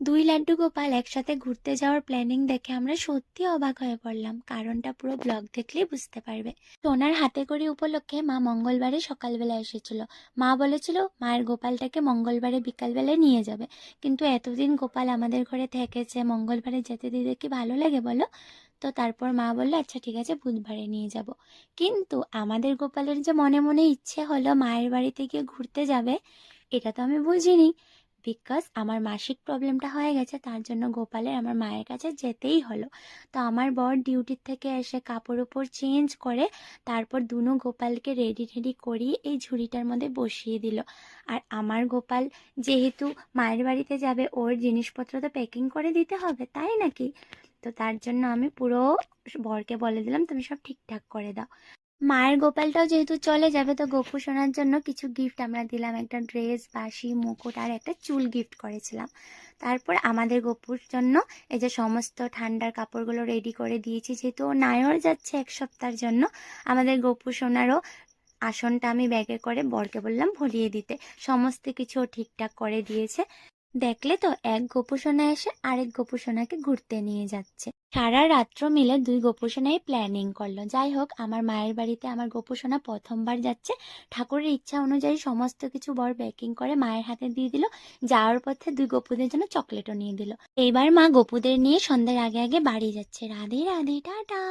দুই লাড্ডু গোপাল একসাথে ঘুরতে যাওয়ার প্ল্যানিং দেখে আমরা সত্যি অবাক হয়ে পড়লাম। কারণটা পুরো ব্লগ দেখলেই বুঝতে পারবে। সোনার হাতে করি উপলক্ষে মা মঙ্গলবারে সকালবেলা এসেছিল। মা বলেছিল মায়ের গোপালটাকে মঙ্গলবারে বিকালবেলায় নিয়ে যাবে। কিন্তু এতদিন গোপাল আমাদের ঘরে থেকেছে, মঙ্গলবারে যেতে দিতে কি ভালো লাগে বলো? তো তারপর মা বললো আচ্ছা ঠিক আছে বুধবারে নিয়ে যাব। কিন্তু আমাদের গোপালের যে মনে মনে ইচ্ছে হলো মায়ের বাড়িতে গিয়ে ঘুরতে যাবে, এটা তো আমি বুঝিনি। বিকজ আমার মাসিক প্রবলেমটা হয়ে গেছে, তার জন্য গোপালের আমার মায়ের কাছে যেতেই হলো। তো আমার বর ডিউটির থেকে এসে কাপড় উপর চেঞ্জ করে তারপর দুনো গোপালকে রেডি রেডি করিয়ে এই ঝুড়িটার মধ্যে বসিয়ে দিল। আর আমার গোপাল যেহেতু মায়ের বাড়িতে যাবে, ওর জিনিসপত্র তো প্যাকিং করে দিতে হবে, তাই নাকি? তো তার জন্য আমি পুরো বরকে বলে দিলাম তুমি সব ঠিকঠাক করে দাও। মায়ের গোপালটাও যেহেতু চলে যাবে, তো গপু সোনার জন্য কিছু গিফট আমরা দিলাম, একটা ড্রেস, বাঁশি, মুকুট আর একটা চুল গিফট করেছিলাম। তারপর আমাদের গপুর জন্য এই যে সমস্ত ঠান্ডার কাপড়গুলো রেডি করে দিয়েছি, যেহেতু ও নায়র যাচ্ছে 1 সপ্তাহের জন্য। আমাদের গপু সোনারও আসনটা আমি ব্যাগে করে বরকে বললাম ভরিয়ে দিতে। সমস্ত কিছু ও ঠিকঠাক করে দিয়েছে। দেখলে তো, এক গোপুসোনা এসে আরেক গোপুসোনাকে ঘুরতে নিয়ে যাচ্ছে। সারা রাত্র মিলে দুই গোপুসোনাই প্ল্যানিং করলো। যাই হোক, আমার মায়ের বাড়িতে আমার গোপুসোনা প্রথমবার যাচ্ছে। ঠাকুরের ইচ্ছা অনুযায়ী সমস্ত কিছু বর প্যাকিং করে মায়ের হাতে দিয়ে দিল। যাওয়ার পথে দুই গপুদের জন্য চকলেটও নিয়ে দিল। এইবার মা গপুদের নিয়ে সন্ধ্যার আগে আগে বাড়ি যাচ্ছে। রাধে রাধে, টাটা।